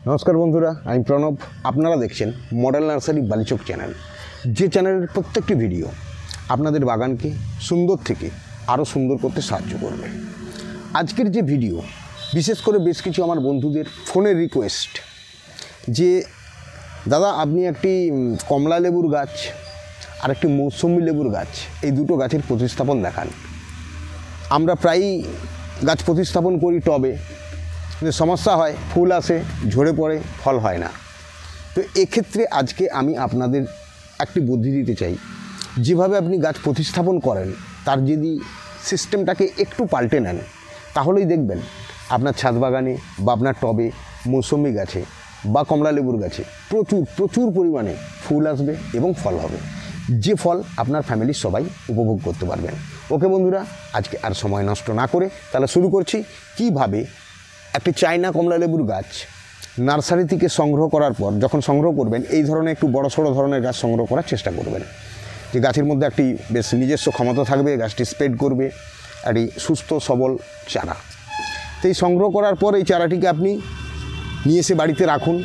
নমস্কার বন্ধুরা, আমি প্রণব। আপনারা দেখছেন মডেল নার্সারি বালিচক চ্যানেল, যে চ্যানেলের প্রত্যেকটি ভিডিও আপনাদের বাগানকে সুন্দর থেকে আরও সুন্দর করতে সাহায্য করবে। আজকের যে ভিডিও, বিশেষ করে বেশ কিছু আমার বন্ধুদের ফোনের রিকোয়েস্ট যে দাদা আপনি একটি কমলা লেবুর গাছ আর একটি মৌসুমি লেবুর গাছ, এই দুটো গাছের প্রতিস্থাপন দেখান। আমরা প্রায়ই গাছ প্রতিস্থাপন করি টবে, কিন্তু সমস্যা হয়, ফুল আসে, ঝরে পড়ে, ফল হয় না। তো এক্ষেত্রে আজকে আমি আপনাদের একটি বুদ্ধি দিতে চাই। যেভাবে আপনি গাছ প্রতিস্থাপন করেন তার যদি সিস্টেমটাকে একটু পাল্টে নেন, তাহলেই দেখবেন আপনার ছাদ বাগানে বা আপনার টবে মৌসুমি গাছে বা কমলা লেবুর গাছে প্রচুর পরিমাণে ফুল আসবে এবং ফল হবে, যে ফল আপনার ফ্যামিলির সবাই উপভোগ করতে পারবেন। ওকে বন্ধুরা, আজকে আর সময় নষ্ট না করে তাহলে শুরু করছি। কিভাবে একটি চায়না কমলা লেবুর গাছ নার্সারি থেকে সংগ্রহ করার পর, যখন সংগ্রহ করবেন এই ধরনের একটু বড়সড় ধরনের গাছ সংগ্রহ করার চেষ্টা করবেন, যে গাছের মধ্যে একটি বেশ নিজস্ব ক্ষমতা থাকবে, গাছটি স্প্রেড করবে, একটি সুস্থ সবল চারা। তো এই সংগ্রহ করার পর এই চারাটিকে আপনি নিয়ে এসে বাড়িতে রাখুন।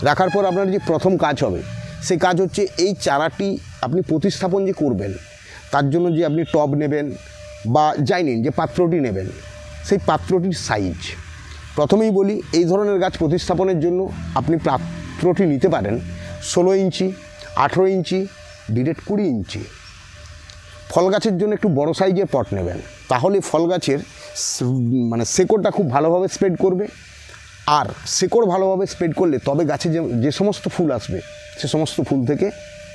রাখার পর আপনার যে প্রথম কাজ হবে, সেই কাজ হচ্ছে এই চারাটি আপনি প্রতিস্থাপন যে করবেন, তার জন্য যে আপনি টব নেবেন বা যাই নিন, যে পাত্রটি নেবেন, সেই পাত্রটির সাইজ। প্রথমেই বলি, এই ধরনের গাছ প্রতিস্থাপনের জন্য আপনি পাত্রটি নিতে পারেন 16 ইঞ্চি, 18 ইঞ্চি, ডিরেক্ট 20 ইঞ্চি। ফল গাছের জন্য একটু বড় সাইজের পট নেবেন, তাহলে ফল গাছের শেকড়টা খুব ভালোভাবে স্প্রেড করবে। আর শেকড় ভালোভাবে স্প্রেড করলে তবে গাছে যে সমস্ত ফুল আসবে, সে সমস্ত ফুল থেকে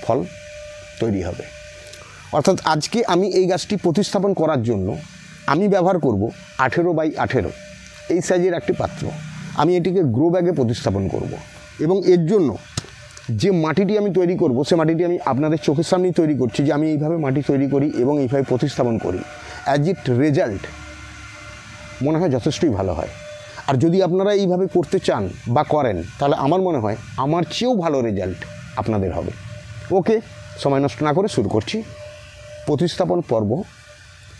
ফল তৈরি হবে। অর্থাৎ আজকে আমি এই গাছটি প্রতিস্থাপন করার জন্য আমি ব্যবহার করব 18 বাই 18 এই সাইজের একটি পাত্র। আমি এটিকে গ্রো ব্যাগে প্রতিস্থাপন করব এবং এর জন্য যে মাটিটি আমি তৈরি করব, সে মাটিটি আমি আপনাদের চোখের সামনেই তৈরি করছি, যে আমি এইভাবে মাটি তৈরি করি এবং এইভাবে প্রতিস্থাপন করি। অ্যাজ ইট রেজাল্ট মনে হয় যথেষ্টই ভালো হয়। আর যদি আপনারা এইভাবে করতে চান বা করেন, তাহলে আমার মনে হয় আমার চেয়েও ভালো রেজাল্ট আপনাদের হবে। ওকে, সময় নষ্ট না করে শুরু করছি প্রতিস্থাপন পর্ব।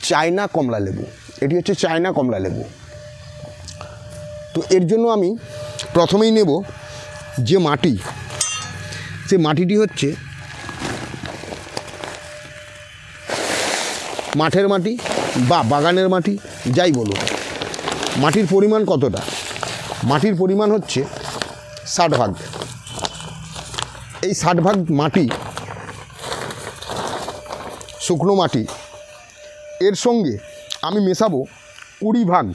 চায়না কমলা লেবু, এটি হচ্ছে চায়না কমলা লেবু। তো এর জন্য আমি প্রথমেই নেব যে মাটি, সে মাটিটি হচ্ছে মাঠের মাটি বা বাগানের মাটি, যাই বলুন। মাটির পরিমাণ কতটা? মাটির পরিমাণ হচ্ছে 60 ভাগ। এই 60 ভাগ মাটি শুকনো মাটি, এর সঙ্গে আমি মেশাবো 20 ভাগ,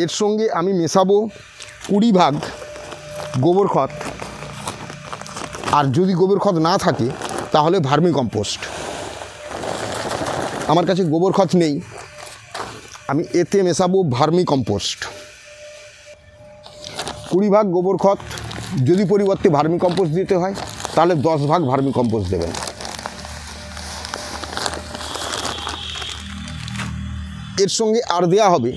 এর সঙ্গে আমি মেশাবো 20 ভাগ গোবর খত। আর যদি গোবর খত না থাকে তাহলে ভার্মি কম্পোস্ট। আমার কাছে গোবর খত নেই, আমি এতে মেশাবো ভার্মি কম্পোস্ট। 20 ভাগ গোবর খত, যদি পরিবর্তে ভার্মি কম্পোস্ট দিতে হয় তাহলে 10 ভাগ ভার্মি কম্পোস্ট দেবেন। এর সঙ্গে আর দেওয়া হবে,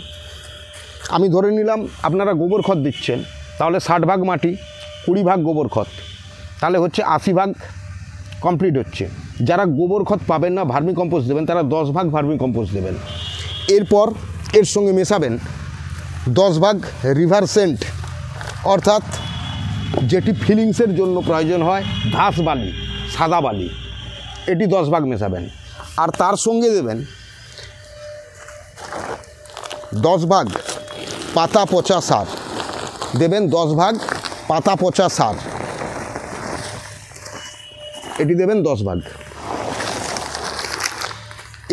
আমি ধরে নিলাম আপনারা গোবর খত দিচ্ছেন, তাহলে 60 ভাগ মাটি, 20 ভাগ গোবর খত, তাহলে হচ্ছে 80 ভাগ কমপ্লিট হচ্ছে। যারা গোবর খত পাবেন না, ভার্মি কম্পোস্ট দেবেন, তারা 10 ভাগ ভার্মি কম্পোস্ট দেবেন। এরপর এর সঙ্গে মেশাবেন 10 ভাগ রিভার সেন্ট, অর্থাৎ যেটি ফিলিংসের জন্য প্রয়োজন হয়, ঘাস বালি, সাদা বালি, এটি 10 ভাগ মেশাবেন। আর তার সঙ্গে দেবেন 10 ভাগ পাতা পচা সার, দেবেন 10 ভাগ পাতা পচা সার, এটি দেবেন 10 ভাগ।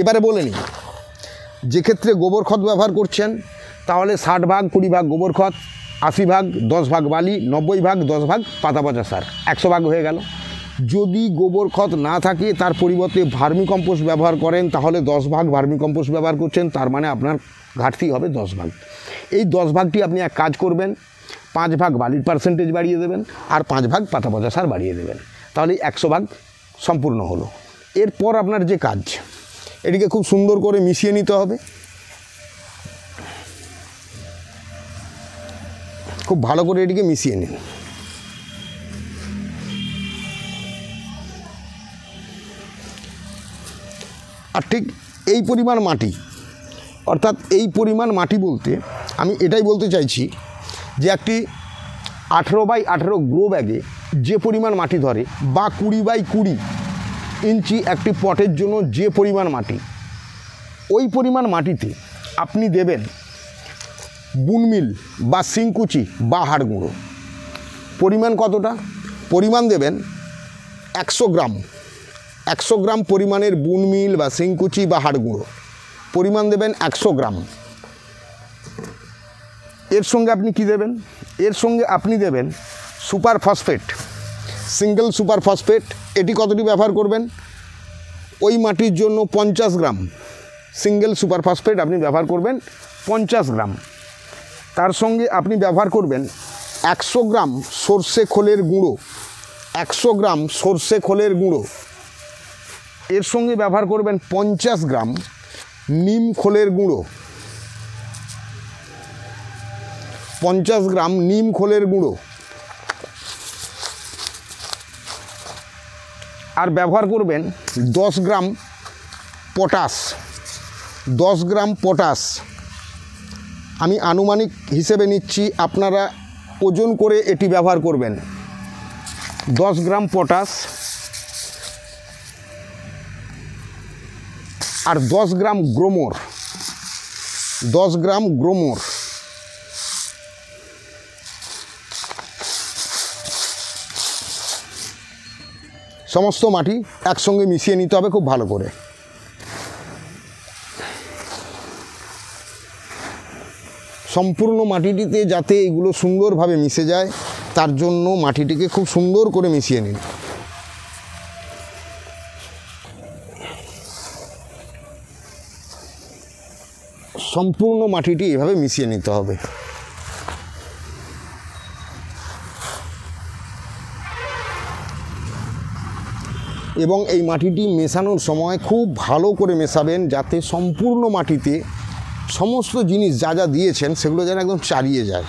এবারে বলে নিই, যে ক্ষেত্রে গোবর খত ব্যবহার করছেন, তাহলে 60 ভাগ 20 ভাগ গোবর খত, 80 ভাগ 10 ভাগ বালি, 90 ভাগ 10 ভাগ পাতা পচা সার, 100 ভাগ হয়ে গেল। যদি গোবর খত না থাকে, তার পরিবর্তে ভার্মি কম্পোস্ট ব্যবহার করেন, তাহলে 10 ভাগ ভার্মি কম্পোস্ট ব্যবহার করছেন, তার মানে আপনার ঘাটতি হবে 10 ভাগ। এই 10 ভাগটি আপনি এক কাজ করবেন, 5 ভাগ বালির পার্সেন্টেজ বাড়িয়ে দেবেন আর 5 ভাগ পাতা পচা সার বাড়িয়ে দেবেন, তাহলে 100 ভাগ সম্পূর্ণ হলো। এরপর আপনার যে কাজ, এটিকে খুব সুন্দর করে মিশিয়ে নিতে হবে। খুব ভালো করে এটিকে মিশিয়ে নিন। আর ঠিক এই পরিমাণ মাটি, অর্থাৎ এই পরিমাণ মাটি বলতে আমি এটাই বলতে চাইছি যে একটি 18x18 গ্রো ব্যাগে যে পরিমাণ মাটি ধরে বা 20x20 ইঞ্চি একটি পটের জন্য যে পরিমাণ মাটি, ওই পরিমাণ মাটিতে আপনি দেবেন বুনমিল বা শিংকুচি বা হাড় গুঁড়ো। পরিমাণ কতটা? পরিমাণ দেবেন 100 গ্রাম। 100 গ্রাম পরিমাণের বুনমিল বা শিংকুচি বা হাড় গুঁড়ো পরিমাণ দেবেন 100 গ্রাম। এর সঙ্গে আপনি কি দেবেন? এর সঙ্গে আপনি দেবেন super phosphate, single super phosphate. এটি কতটি ব্যবহার করবেন? ওই মাটির জন্য 50 গ্রাম সিঙ্গেল সুপার ফসফেট আপনি ব্যবহার করবেন 50 গ্রাম। তার সঙ্গে আপনি ব্যবহার করবেন 100 গ্রাম সর্ষে খোলের গুঁড়ো, 100 গ্রাম সর্ষে খোলের গুঁড়ো। এর সঙ্গে ব্যবহার করবেন 50 গ্রাম নিম খোলের গুঁড়ো, 50 গ্রাম নিম খোলের গুঁড়ো। আর ব্যবহার করবেন 10 গ্রাম পটাশ, 10 গ্রাম পটাশ। আমি আনুমানিক হিসেবে নিচ্ছি, আপনারা ওজন করে এটি ব্যবহার করবেন। 10 গ্রাম পটাশ আর 10 গ্রাম গ্রোমোর, 10 গ্রাম গ্রোমোর। সমস্ত মাটি একসঙ্গে মিশিয়ে নিতে হবে খুব ভালো করে। সম্পূর্ণ মাটিটিতে যাতে এগুলো সুন্দরভাবে মিশে যায় তার জন্য মাটিটিকে খুব সুন্দর করে মিশিয়ে নিন। সম্পূর্ণ মাটিটি এভাবে মিশিয়ে নিতে হবে। এবং এই মাটিটি মেশানোর সময় খুব ভালো করে মেশাবেন, যাতে সম্পূর্ণ মাটিতে সমস্ত জিনিস যা যা দিয়েছেন সেগুলো যেন একদম চারিয়ে যায়।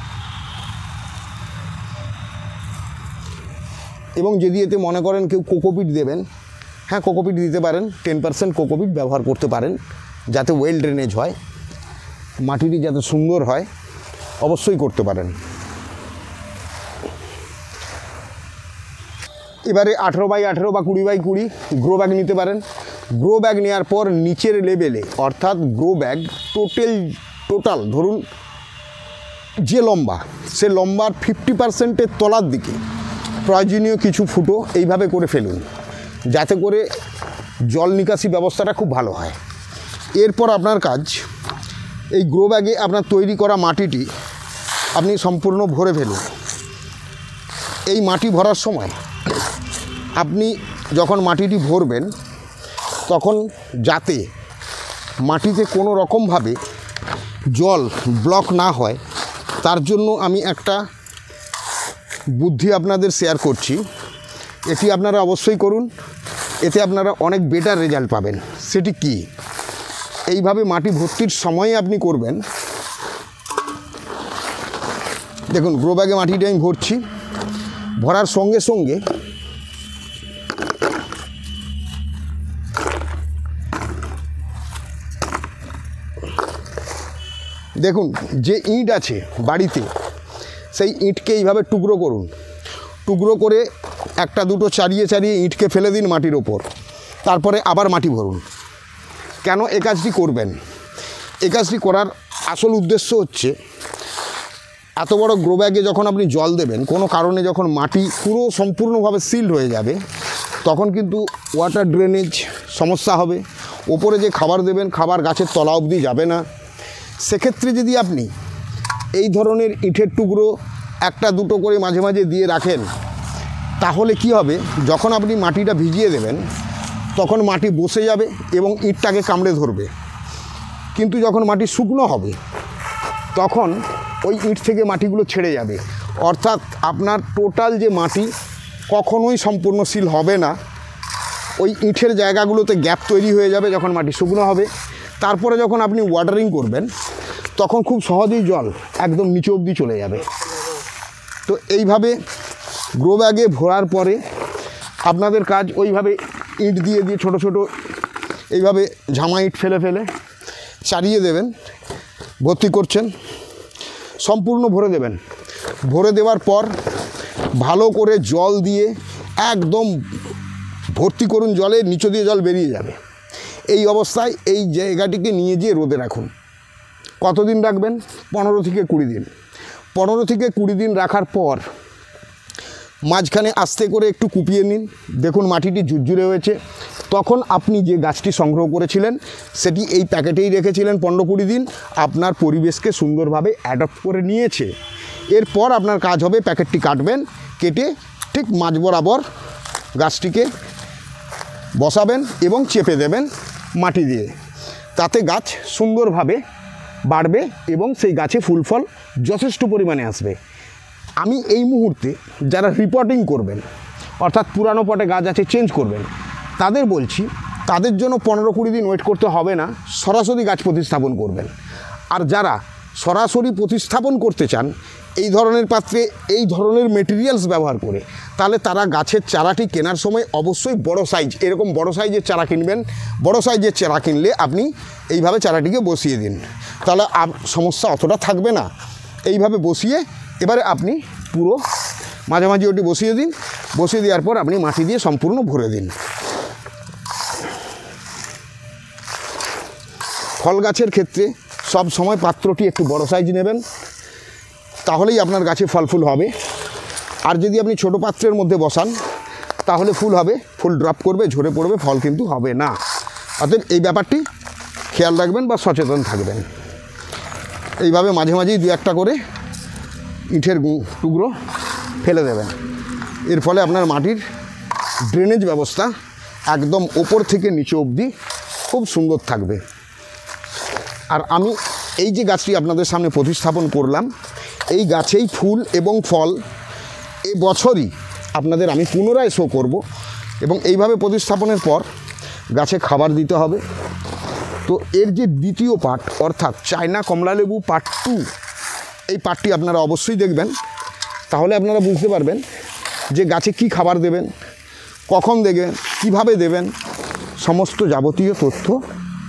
এবং যদি এতে মনে করেন কেউ কোকোপিট দেবেন, হ্যাঁ কোকোপিট দিতে পারেন, 10% কোকোপিট ব্যবহার করতে পারেন, যাতে ওয়েল ড্রেনেজ হয়, মাটিটি যাতে সুন্দর হয়, অবশ্যই করতে পারেন। এবারে 18x18 বা 20x20 গ্রো ব্যাগ নিতে পারেন। গ্রো ব্যাগ নেওয়ার পর নিচের লেভেলে, অর্থাৎ গ্রো ব্যাগ টোটাল ধরুন যে লম্বা, সে লম্বার 50%-এর তলার দিকে প্রয়োজনীয় কিছু ফুটো এইভাবে করে ফেলুন, যাতে করে জল নিকাশি ব্যবস্থাটা খুব ভালো হয়। এরপর আপনার কাজ, এই গ্রো ব্যাগে আপনার তৈরি করা মাটিটি আপনি সম্পূর্ণ ভরে ফেলুন। এই মাটি ভরার সময় আপনি যখন মাটিটি ভরবেন তখন যাতে মাটিতে কোনো রকমভাবে জল ব্লক না হয়, তার জন্য আমি একটা বুদ্ধি আপনাদের শেয়ার করছি। এটি আপনারা অবশ্যই করুন, এতে আপনারা অনেক বেটার রেজাল্ট পাবেন। সেটি কি? এইভাবে মাটি ভর্তির সময়ে আপনি করবেন। দেখুন গ্রো ব্যাগে মাটিটা আমি ভরছি, ভরার সঙ্গে সঙ্গে দেখুন যে ইট আছে বাড়িতে, সেই ইটকে এইভাবে টুকরো করুন। টুকরো করে একটা দুটো চারিয়ে চারিয়ে ইটকে ফেলে দিন মাটির ওপর, তারপরে আবার মাটি ভরুন। কেন এ কাজটি করবেন? এ কাজটি করার আসল উদ্দেশ্য হচ্ছে, এত বড় গ্রো ব্যাগে যখন আপনি জল দেবেন, কোনো কারণে যখন মাটি পুরো সম্পূর্ণভাবে সিল্ড হয়ে যাবে, তখন কিন্তু ওয়াটার ড্রেনেজ সমস্যা হবে। ওপরে যে খাবার দেবেন, খাবার গাছের তলা অবধি যাবে না। সেক্ষেত্রে যদি আপনি এই ধরনের ইটের টুকরো একটা দুটো করে মাঝে মাঝে দিয়ে রাখেন, তাহলে কি হবে, যখন আপনি মাটিটা ভিজিয়ে দেবেন তখন মাটি বসে যাবে এবং ইটটাকে কামড়ে ধরবে। কিন্তু যখন মাটি শুকনো হবে তখন ওই ইট থেকে মাটিগুলো ছেড়ে যাবে। অর্থাৎ আপনার টোটাল যে মাটি কখনোই সম্পূর্ণ সিল হবে না, ওই ইটের জায়গাগুলোতে গ্যাপ তৈরি হয়ে যাবে যখন মাটি শুকনো হবে। তারপরে যখন আপনি ওয়াটারিং করবেন তখন খুব সহজেই জল একদম নিচে অবধি চলে যাবে। তো এইভাবে গ্রো ব্যাগে ভরার পরে আপনাদের কাজ ওইভাবে ইট দিয়ে দিয়ে ছোটো ছোটো এইভাবে ঝামা ইট ফেলে ফেলে চারিয়ে দেবেন। ভর্তি করছেন, সম্পূর্ণ ভরে দেবেন। ভরে দেওয়ার পর ভালো করে জল দিয়ে একদম ভর্তি করুন, জলে নিচে দিয়ে জল বেরিয়ে যাবে। এই অবস্থায় এই জায়গাটিকে নিয়ে গিয়ে রোদে রাখুন। কতদিন রাখবেন? 15 থেকে 20 দিন। 15 থেকে 20 দিন রাখার পর মাঝখানে আস্তে করে একটু কুপিয়ে নিন, দেখুন মাটিটি ঝুরঝুরে হয়েছে। তখন আপনি যে গাছটি সংগ্রহ করেছিলেন সেটি এই প্যাকেটেই রেখেছিলেন 15-20 দিন, আপনার পরিবেশকে সুন্দরভাবে অ্যাডপ্ট করে নিয়েছে। এরপর আপনার কাজ হবে প্যাকেটটি কাটবেন, কেটে ঠিক মাঝ বরাবর গাছটিকে বসাবেন এবং চেপে দেবেন মাটি দিয়ে। তাতে গাছ সুন্দরভাবে বাড়বে এবং সেই গাছে ফুল ফল যথেষ্ট পরিমাণে আসবে। আমি এই মুহূর্তে যারা রিপোর্টিং করবেন, অর্থাৎ পুরানো পটে গাছ আছে চেঞ্জ করবেন, তাদের বলছি তাদের জন্য 15-20 দিন ওয়েট করতে হবে না, সরাসরি গাছ প্রতিস্থাপন করবেন। আর যারা সরাসরি প্রতিস্থাপন করতে চান এই ধরনের পাত্রে এই ধরনের মেটেরিয়ালস ব্যবহার করে, তাহলে তারা গাছের চারাটি কেনার সময় অবশ্যই বড় সাইজ, এরকম বড় সাইজের চারা কিনবেন। বড় সাইজের চারা কিনলে আপনি এইভাবে চারাটিকে বসিয়ে দিন, তাহলে সমস্যা অতটা থাকবে না। এইভাবে বসিয়ে এবারে আপনি পুরো মাঝামাঝি ওটি বসিয়ে দিন। বসিয়ে দেওয়ার পর আপনি মাটি দিয়ে সম্পূর্ণ ভরে দিন। ফল গাছের ক্ষেত্রে সব সময় পাত্রটি একটু বড় সাইজ নেবেন, তাহলেই আপনার গাছে ফল ফুল হবে। আর যদি আপনি ছোট পাত্রের মধ্যে বসান তাহলে ফুল হবে, ফুল ড্রপ করবে, ঝরে পড়বে, ফল কিন্তু হবে না। অতএব এই ব্যাপারটি খেয়াল রাখবেন বা সচেতন থাকবেন। এইভাবে মাঝে মাঝেই 2-1টা করে ইটের টুকরো ফেলে দেবেন। এর ফলে আপনার মাটির ড্রেনেজ ব্যবস্থা একদম ওপর থেকে নিচে অবধি খুব সুন্দর থাকবে। আর আমি এই যে গাছটি আপনাদের সামনে প্রতিস্থাপন করলাম, এই গাছেই ফুল এবং ফল এই বছরই আপনাদের আমি পুনরায় শো করব। এবং এইভাবে প্রতিস্থাপনের পর গাছে খাবার দিতে হবে। তো এর যে দ্বিতীয় পার্ট, অর্থাৎ চায়না কমলালেবু পার্ট 2, এই পার্টটি আপনারা অবশ্যই দেখবেন। তাহলে আপনারা বুঝতে পারবেন যে গাছে কি খাবার দেবেন, কখন দেবেন, কিভাবে দেবেন, সমস্ত যাবতীয় তথ্য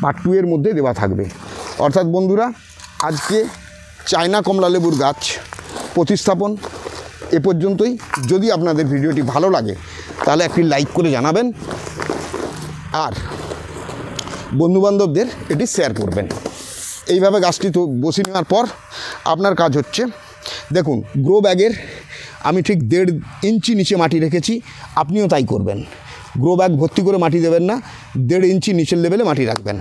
পার্ট 2 এর মধ্যে দেওয়া থাকবে। অর্থাৎ বন্ধুরা, আজকে চায়না কমলালেবুর গাছ প্রতিস্থাপন এ পর্যন্তই। যদি আপনাদের ভিডিওটি ভালো লাগে তাহলে একটি লাইক করে জানাবেন, আর বন্ধুবান্ধবদের এটি শেয়ার করবেন। এইভাবে গাছটি তো বসিয়ে নেওয়ার পর আপনার কাজ হচ্ছে, দেখুন গ্রো ব্যাগের আমি ঠিক 1.5 ইঞ্চি নিচে মাটি রেখেছি, আপনিও তাই করবেন। গ্রো ব্যাগ ভর্তি করে মাটি দেবেন না, 1.5 ইঞ্চি নিচের লেভেলে মাটি রাখবেন।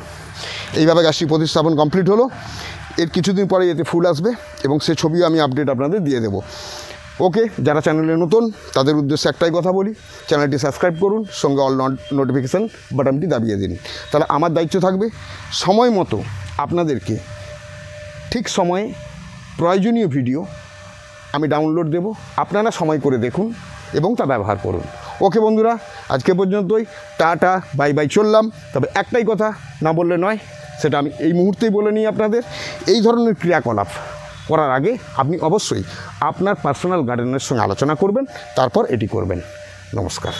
এইভাবে গাছটি প্রতিস্থাপন কমপ্লিট হলো। এর কিছুদিন পরে এতে ফুল আসবে এবং সে ছবিও আমি আপডেট আপনাদের দিয়ে দেবো। ওকে, যারা চ্যানেলে নতুন তাদের উদ্দেশ্যে একটাই কথা বলি, চ্যানেলটি সাবস্ক্রাইব করুন, সঙ্গে অল নোটিফিকেশান বাটনটি দাবিয়ে দিন। তাহলে আমার দায়িত্ব থাকবে সময় মতো আপনাদেরকে ঠিক সময়ে প্রয়োজনীয় ভিডিও আমি ডাউনলোড দেব, আপনারা সময় করে দেখুন এবং তা ব্যবহার করুন। ওকে বন্ধুরা, আজকে পর্যন্তই, টাটা বাই বাই, চললাম। তবে একটাই কথা না বললে নয়, সেটা আমি এই মুহূর্তেই বলে নিই আপনাদের, এই ধরনের ক্রিয়াকলাপ করার আগে আপনি অবশ্যই আপনার পার্সোনাল গার্ডেনের সঙ্গে আলোচনা করবেন, তারপর এটি করবেন। নমস্কার।